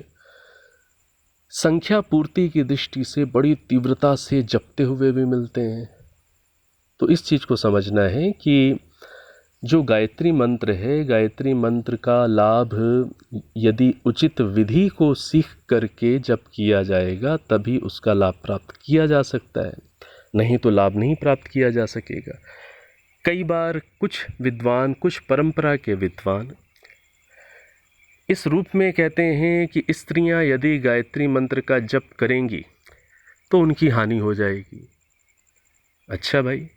संख्या पूर्ति की दृष्टि से बड़ी तीव्रता से जपते हुए भी मिलते हैं। तो इस चीज़ को समझना है कि जो गायत्री मंत्र है, गायत्री मंत्र का लाभ यदि उचित विधि को सीख करके जप किया जाएगा तभी उसका लाभ प्राप्त किया जा सकता है, नहीं तो लाभ नहीं प्राप्त किया जा सकेगा। कई बार कुछ विद्वान, कुछ परंपरा के विद्वान इस रूप में कहते हैं कि स्त्रियां यदि गायत्री मंत्र का जप करेंगी तो उनकी हानि हो जाएगी। अच्छा भाई,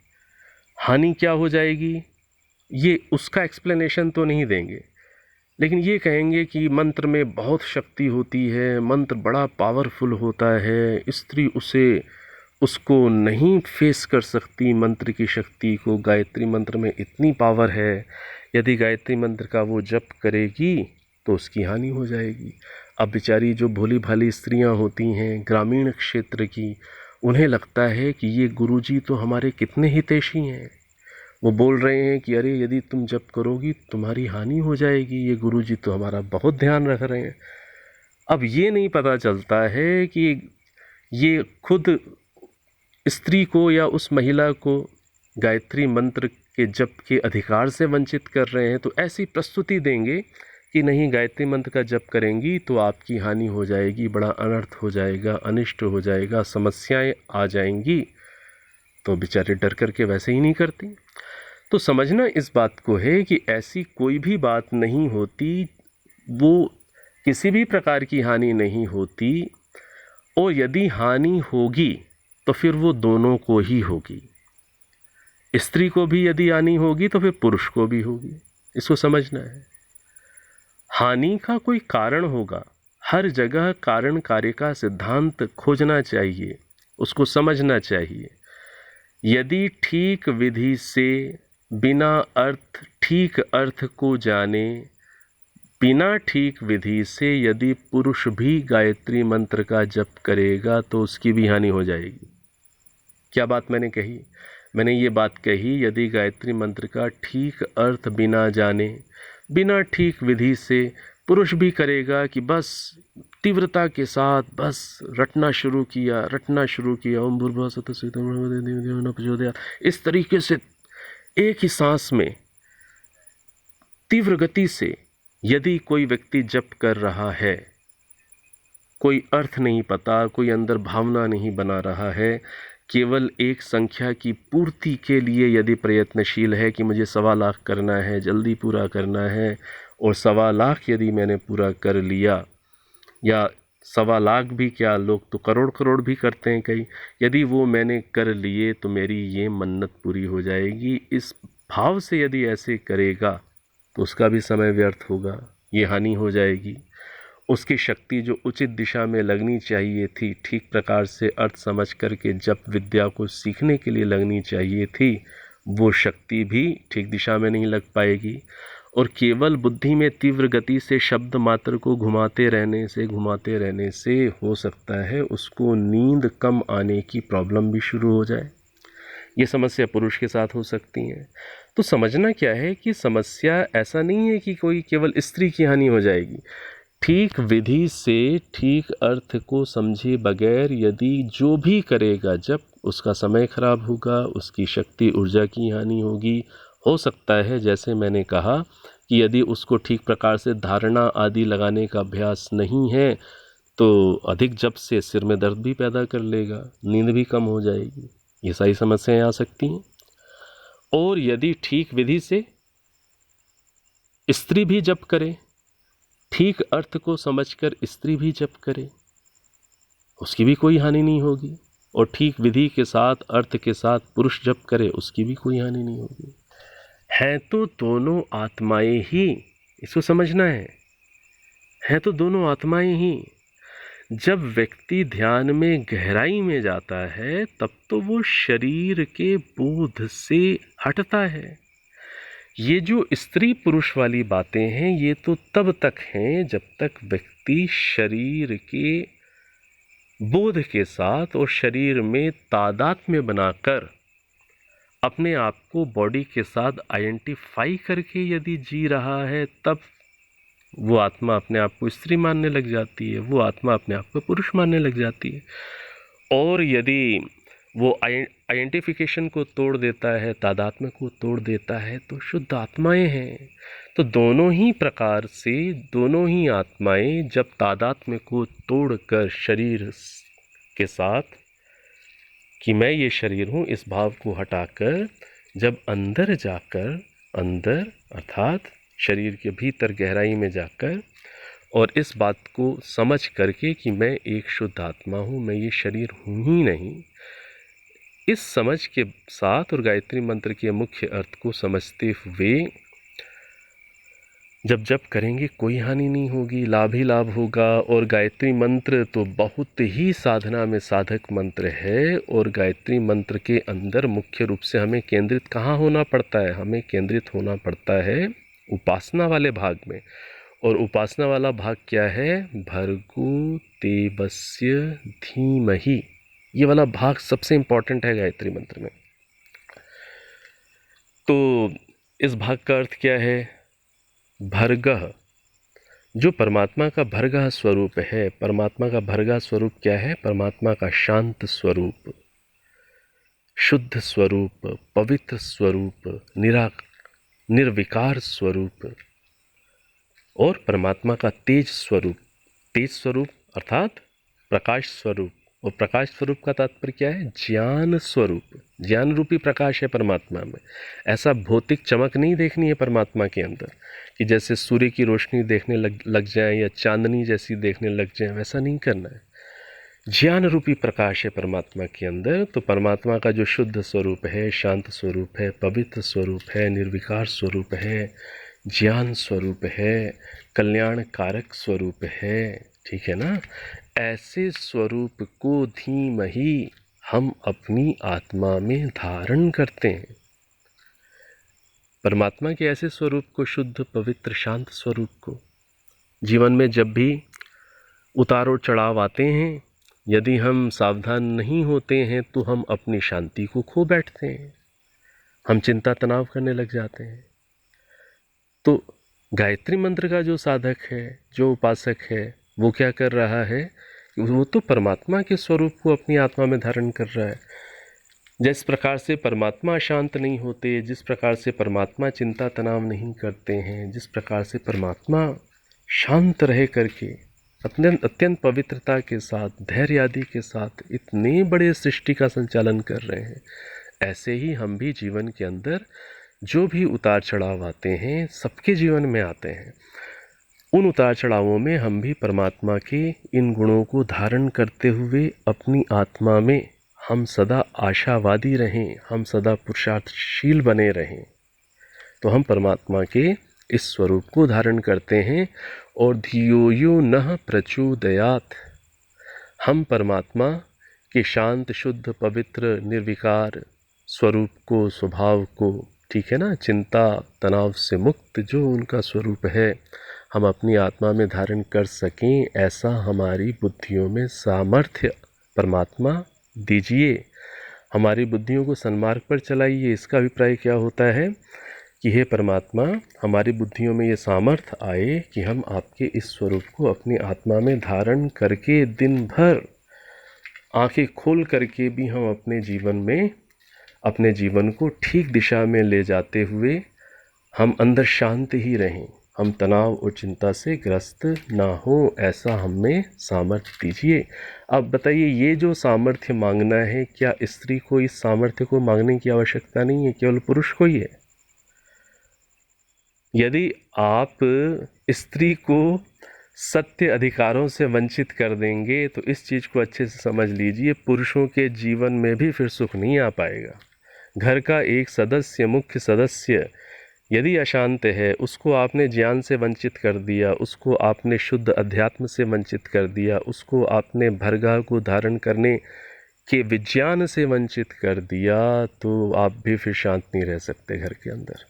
हानि क्या हो जाएगी? ये उसका एक्सप्लेनेशन तो नहीं देंगे, लेकिन ये कहेंगे कि मंत्र में बहुत शक्ति होती है, मंत्र बड़ा पावरफुल होता है, स्त्री उसको नहीं फेस कर सकती मंत्र की शक्ति को। गायत्री मंत्र में इतनी पावर है, यदि गायत्री मंत्र का वो जप करेगी तो उसकी हानि हो जाएगी। अब बेचारी जो भोली भाली स्त्रियां होती हैं ग्रामीण क्षेत्र की, उन्हें लगता है कि ये गुरुजी तो हमारे कितने हितैषी हैं, वो बोल रहे हैं कि अरे यदि तुम जप करोगी तुम्हारी हानि हो जाएगी, ये गुरुजी तो हमारा बहुत ध्यान रख रहे हैं। अब ये नहीं पता चलता है कि ये खुद स्त्री को या उस महिला को गायत्री मंत्र के जप के अधिकार से वंचित कर रहे हैं। तो ऐसी प्रस्तुति देंगे कि नहीं, गायत्री मंत्र का जप करेंगी तो आपकी हानि हो जाएगी, बड़ा अनर्थ हो जाएगा, अनिष्ट हो जाएगा, समस्याएं आ जाएंगी। तो बेचारे डर करके वैसे ही नहीं करती। तो समझना इस बात को है कि ऐसी कोई भी बात नहीं होती, वो किसी भी प्रकार की हानि नहीं होती, और यदि हानि होगी तो फिर वो दोनों को ही होगी। स्त्री को भी यदि हानि होगी तो फिर पुरुष को भी होगी। इसको समझना है। हानि का कोई कारण होगा, हर जगह कारण कार्य का सिद्धांत खोजना चाहिए, उसको समझना चाहिए। यदि ठीक विधि से बिना अर्थ ठीक अर्थ को जाने, बिना ठीक विधि से यदि पुरुष भी गायत्री मंत्र का जप करेगा तो उसकी भी हानि हो जाएगी। क्या बात मैंने कही? मैंने ये बात कही, यदि गायत्री मंत्र का ठीक अर्थ बिना जाने, बिना ठीक विधि से पुरुष भी करेगा कि बस तीव्रता के साथ बस रटना शुरू किया, ओम भूर्भुवः स्वः तत्सवितुर्वरेण्यं, इस तरीके से एक ही सांस में तीव्र गति से यदि कोई व्यक्ति जप कर रहा है, कोई अर्थ नहीं पता, कोई अंदर भावना नहीं बना रहा है, केवल एक संख्या की पूर्ति के लिए यदि प्रयत्नशील है कि मुझे 1,25,00,000 करना है, जल्दी पूरा करना है, और 1,25,00,000 यदि मैंने पूरा कर लिया, या 1,25,00,000 भी क्या, लोग तो करोड़ भी करते हैं कई, यदि वो मैंने कर लिए तो मेरी ये मन्नत पूरी हो जाएगी, इस भाव से यदि ऐसे करेगा तो उसका भी समय व्यर्थ होगा, ये हानि हो जाएगी। उसकी शक्ति जो उचित दिशा में लगनी चाहिए थी, ठीक प्रकार से अर्थ समझ करके जप विद्या को सीखने के लिए लगनी चाहिए थी, वो शक्ति भी ठीक दिशा में नहीं लग पाएगी। और केवल बुद्धि में तीव्र गति से शब्द मात्र को घुमाते रहने से हो सकता है उसको नींद कम आने की प्रॉब्लम भी शुरू हो जाए। ये समस्या पुरुष के साथ हो सकती है। तो समझना क्या है कि समस्या ऐसा नहीं है कि कोई केवल स्त्री की हानि हो जाएगी। ठीक विधि से ठीक अर्थ को समझे बगैर यदि जो भी करेगा जब, उसका समय खराब होगा, उसकी शक्ति ऊर्जा की हानि होगी। हो सकता है जैसे मैंने कहा कि यदि उसको ठीक प्रकार से धारणा आदि लगाने का अभ्यास नहीं है तो अधिक जप से सिर में दर्द भी पैदा कर लेगा, नींद भी कम हो जाएगी, ये सारी समस्याएं आ सकती हैं। और यदि ठीक विधि से स्त्री भी जप करे, ठीक अर्थ को समझकर स्त्री भी जप करे, उसकी भी कोई हानि नहीं होगी। और ठीक विधि के साथ, अर्थ के साथ पुरुष जप करे, उसकी भी कोई हानि नहीं होगी। हैं तो दोनों आत्माएं ही, इसको समझना है, हैं तो दोनों आत्माएं ही। जब व्यक्ति ध्यान में गहराई में जाता है तब तो वो शरीर के बोध से हटता है। ये जो स्त्री पुरुष वाली बातें हैं ये तो तब तक हैं जब तक व्यक्ति शरीर के बोध के साथ और शरीर में तादात्म्य बनाकर अपने आप को बॉडी के साथ आइडेंटिफाई करके यदि जी रहा है, तब वो आत्मा अपने आप को स्त्री मानने लग जाती है, वो आत्मा अपने आप को पुरुष मानने लग जाती है। और यदि वो आइडेंटिफिकेशन को तोड़ देता है, तादात्म्य को तोड़ देता है, तो शुद्ध आत्माएं हैं। तो दोनों ही प्रकार से दोनों ही आत्माएं जब तादात्म्य को तोड़कर शरीर के साथ कि मैं ये शरीर हूँ इस भाव को हटाकर जब अंदर जाकर, अंदर अर्थात शरीर के भीतर गहराई में जाकर और इस बात को समझ करके कि मैं एक शुद्ध आत्मा हूँ, मैं ये शरीर हूँ ही नहीं, इस समझ के साथ और गायत्री मंत्र के मुख्य अर्थ को समझते हुए जब जब करेंगे कोई हानि नहीं होगी, लाभ ही लाभ होगा। और गायत्री मंत्र तो बहुत ही साधना में साधक मंत्र है। और गायत्री मंत्र के अंदर मुख्य रूप से हमें केंद्रित कहाँ होना पड़ता है? हमें केंद्रित होना पड़ता है उपासना वाले भाग में। और उपासना वाला भाग क्या है? भर्गो देवस्य धीमहि, ये वाला भाग सबसे इम्पॉर्टेंट है गायत्री मंत्र में। तो इस भाग का अर्थ क्या है? भर्गः, जो परमात्मा का भर्गः स्वरूप है। परमात्मा का भर्गः स्वरूप क्या है? परमात्मा का शांत स्वरूप, शुद्ध स्वरूप, पवित्र स्वरूप, निर्विकार स्वरूप और परमात्मा का तेज स्वरूप। तेज स्वरूप अर्थात प्रकाश स्वरूप। और प्रकाश स्वरूप का तात्पर्य क्या है? ज्ञान स्वरूप। ज्ञान रूपी प्रकाश है परमात्मा में। ऐसा भौतिक चमक नहीं देखनी है परमात्मा के अंदर कि जैसे सूर्य की रोशनी देखने लग जाए या चांदनी जैसी देखने लग जाए, वैसा नहीं करना है। ज्ञान रूपी प्रकाश है परमात्मा के अंदर। तो परमात्मा का जो शुद्ध स्वरूप है, शांत स्वरूप है, पवित्र स्वरूप है, निर्विकार स्वरूप है, ज्ञान स्वरूप है, कल्याण कारक स्वरूप है, ठीक है ना? ऐसे स्वरूप को धीमहि हम अपनी आत्मा में धारण करते हैं। परमात्मा के ऐसे स्वरूप को, शुद्ध पवित्र शांत स्वरूप को जीवन में जब भी उतार और चढ़ाव आते हैं, यदि हम सावधान नहीं होते हैं तो हम अपनी शांति को खो बैठते हैं, हम चिंता तनाव करने लग जाते हैं। तो गायत्री मंत्र का जो साधक है, जो उपासक है, वो क्या कर रहा है? वो तो परमात्मा के स्वरूप को अपनी आत्मा में धारण कर रहा है। जिस प्रकार से परमात्मा शांत नहीं होते, जिस प्रकार से परमात्मा चिंता तनाव नहीं करते हैं, जिस प्रकार से परमात्मा शांत रह करके अत्यंत पवित्रता के साथ, धैर्य आदि के साथ इतने बड़े सृष्टि का संचालन कर रहे हैं, ऐसे ही हम भी जीवन के अंदर जो भी उतार चढ़ाव आते हैं, सबके जीवन में आते हैं। उन उतार चढ़ावों में हम भी परमात्मा के इन गुणों को धारण करते हुए अपनी आत्मा में हम सदा आशावादी रहें, हम सदा पुरुषार्थशील बने रहें। तो हम परमात्मा के इस स्वरूप को धारण करते हैं। और धियो यो नः प्रचोदयात्, हम परमात्मा के शांत शुद्ध पवित्र निर्विकार स्वरूप को, स्वभाव को, ठीक है ना, चिंता तनाव से मुक्त जो उनका स्वरूप है, हम अपनी आत्मा में धारण कर सकें, ऐसा हमारी बुद्धियों में सामर्थ्य परमात्मा दीजिए। हमारी बुद्धियों को सन्मार्ग पर चलाइए। इसका अभिप्राय क्या होता है कि हे परमात्मा, हमारी बुद्धियों में ये सामर्थ्य आए कि हम आपके इस स्वरूप को अपनी आत्मा में धारण करके दिन भर आंखें खोल करके भी हम अपने जीवन में अपने जीवन को ठीक दिशा में ले जाते हुए हम अंदर शांत ही रहें, हम तनाव और चिंता से ग्रस्त ना हो, ऐसा हमें सामर्थ्य दीजिए। अब बताइए, ये जो सामर्थ्य मांगना है, क्या स्त्री को इस सामर्थ्य को मांगने की आवश्यकता नहीं है? केवल पुरुष को ही है। यदि आप स्त्री को सत्य अधिकारों से वंचित कर देंगे तो इस चीज़ को अच्छे से समझ लीजिए, पुरुषों के जीवन में भी फिर सुख नहीं आ पाएगा। घर का एक सदस्य, मुख्य सदस्य यदि अशांत है, उसको आपने ज्ञान से वंचित कर दिया, उसको आपने शुद्ध अध्यात्म से वंचित कर दिया, उसको आपने भरगाह को धारण करने के विज्ञान से वंचित कर दिया, तो आप भी फिर शांत नहीं रह सकते घर के अंदर।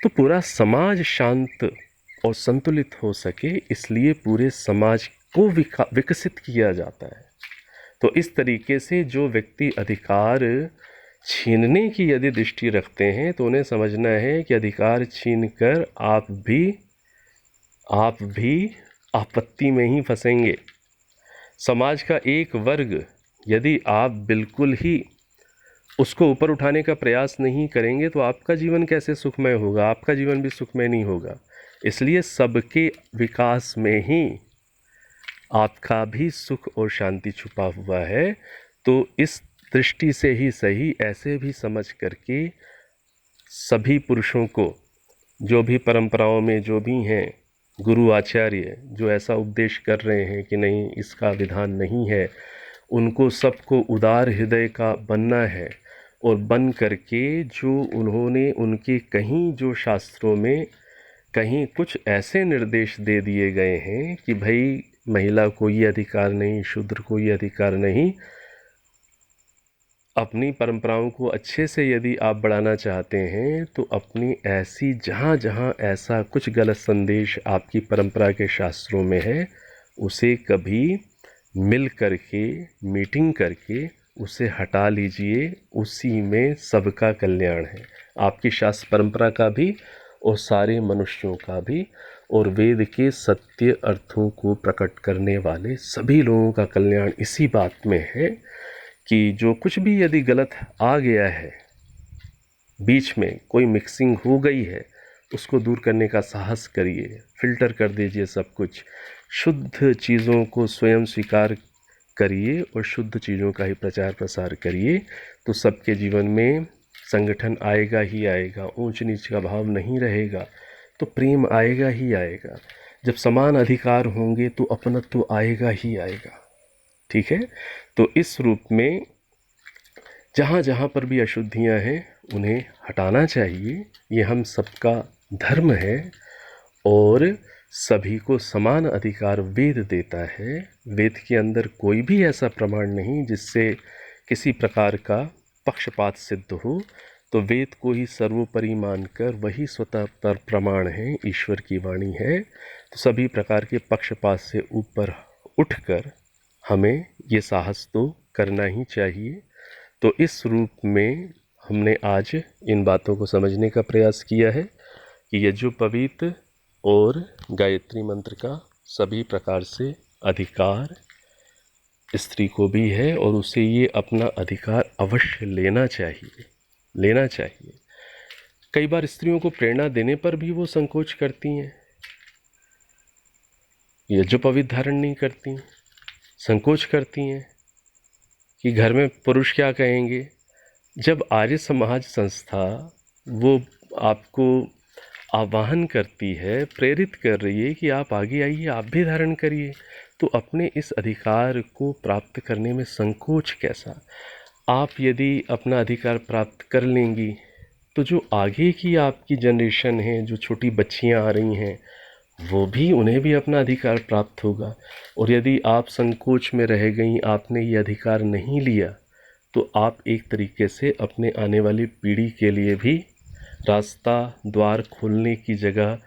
तो पूरा समाज शांत और संतुलित हो सके, इसलिए पूरे समाज को विकसित किया जाता है। तो इस तरीके से जो व्यक्ति अधिकार छीनने की यदि दृष्टि रखते हैं, तो उन्हें समझना है कि अधिकार छीनकर आप भी आपत्ति में ही फंसेंगे। समाज का एक वर्ग यदि आप बिल्कुल ही उसको ऊपर उठाने का प्रयास नहीं करेंगे, तो आपका जीवन कैसे सुखमय होगा? आपका जीवन भी सुखमय नहीं होगा। इसलिए सबके विकास में ही आपका भी सुख और शांति छुपा हुआ है। तो इस दृष्टि से ही सही, ऐसे भी समझ करके सभी पुरुषों को, जो भी परंपराओं में जो भी हैं गुरु आचार्य, जो ऐसा उपदेश कर रहे हैं कि नहीं इसका विधान नहीं है, उनको सबको उदार हृदय का बनना है। और बन करके जो उन्होंने उनके कहीं जो शास्त्रों में कहीं कुछ ऐसे निर्देश दे दिए गए हैं कि भाई महिला को ये अधिकार नहीं, शूद्र को ये अधिकार नहीं, अपनी परंपराओं को अच्छे से यदि आप बढ़ाना चाहते हैं, तो अपनी ऐसी जहाँ जहाँ ऐसा कुछ गलत संदेश आपकी परंपरा के शास्त्रों में है, उसे कभी मिल करके मीटिंग करके उसे हटा लीजिए। उसी में सबका कल्याण है, आपकी शास्त्र परंपरा का भी और सारे मनुष्यों का भी, और वेद के सत्य अर्थों को प्रकट करने वाले सभी लोगों का कल्याण इसी बात में है कि जो कुछ भी यदि गलत आ गया है, बीच में कोई मिक्सिंग हो गई है, उसको दूर करने का साहस करिए, फिल्टर कर दीजिए सब कुछ, शुद्ध चीज़ों को स्वयं स्वीकार करिए और शुद्ध चीज़ों का ही प्रचार प्रसार करिए। तो सबके जीवन में संगठन आएगा ही आएगा, ऊंच नीच का भाव नहीं रहेगा, तो प्रेम आएगा ही आएगा। जब समान अधिकार होंगे तो अपनत्व तो आएगा ही आएगा। ठीक है, तो इस रूप में जहाँ जहाँ पर भी अशुद्धियाँ हैं उन्हें हटाना चाहिए, ये हम सबका धर्म है। और सभी को समान अधिकार वेद देता है। वेद के अंदर कोई भी ऐसा प्रमाण नहीं जिससे किसी प्रकार का पक्षपात सिद्ध हो, तो वेद को ही सर्वोपरि मानकर वही स्वतः पर प्रमाण है, ईश्वर की वाणी है। तो सभी प्रकार के पक्षपात से ऊपर उठकर हमें ये साहस तो करना ही चाहिए। तो इस रूप में हमने आज इन बातों को समझने का प्रयास किया है कि यज्ञोपवीत और गायत्री मंत्र का सभी प्रकार से अधिकार स्त्री को भी है, और उसे ये अपना अधिकार अवश्य लेना चाहिए। कई बार स्त्रियों को प्रेरणा देने पर भी वो संकोच करती हैं, यज्ञोपवीत धारण नहीं करती, संकोच करती हैं कि घर में पुरुष क्या कहेंगे। जब आर्य समाज संस्था वो आपको आह्वान करती है, प्रेरित कर रही है कि आप आगे आइए, आप भी धारण करिए, तो अपने इस अधिकार को प्राप्त करने में संकोच कैसा? आप यदि अपना अधिकार प्राप्त कर लेंगी, तो जो आगे की आपकी जनरेशन है, जो छोटी बच्चियां आ रही हैं, वो भी, उन्हें भी अपना अधिकार प्राप्त होगा। और यदि आप संकोच में रह गई, आपने ये अधिकार नहीं लिया, तो आप एक तरीके से अपने आने वाली पीढ़ी के लिए भी रास्ता, द्वार खोलने की जगह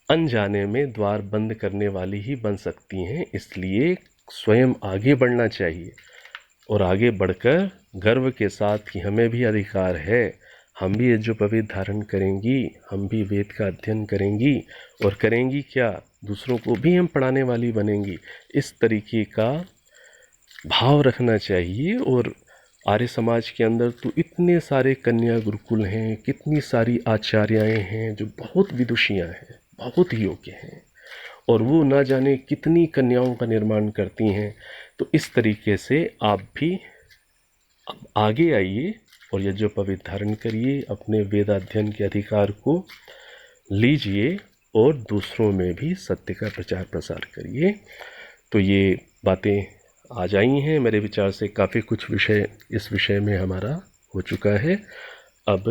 अनजाने में द्वार बंद करने वाली ही बन सकती हैं। इसलिए स्वयं आगे बढ़ना चाहिए, और आगे बढ़कर गर्व के साथ कि हमें भी अधिकार है, हम भी यज्ञोपवीत धारण करेंगी, हम भी वेद का अध्ययन करेंगी, और करेंगी क्या, दूसरों को भी हम पढ़ाने वाली बनेंगी। इस तरीके का भाव रखना चाहिए। और आर्य समाज के अंदर तो इतने सारे कन्या गुरुकुल हैं, कितनी सारी आचार्याएँ हैं जो बहुत विदुषियाँ हैं, बहुत योग्य हैं, और वो ना जाने कितनी कन्याओं का निर्माण करती हैं। तो इस तरीके से आप भी आगे आइए और यज्ञोपवीत धारण करिए, अपने वेदाध्ययन के अधिकार को लीजिए और दूसरों में भी सत्य का प्रचार प्रसार करिए। तो ये बातें आज आई हैं, मेरे विचार से काफ़ी कुछ विषय इस विषय में हमारा हो चुका है। अब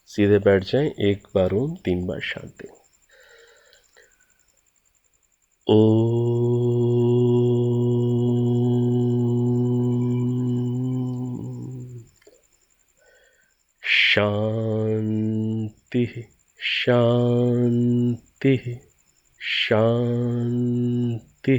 सीधे बैठ जाएं, एक बार ओम, 3 बार शांति। ओ शांति शांति शांति।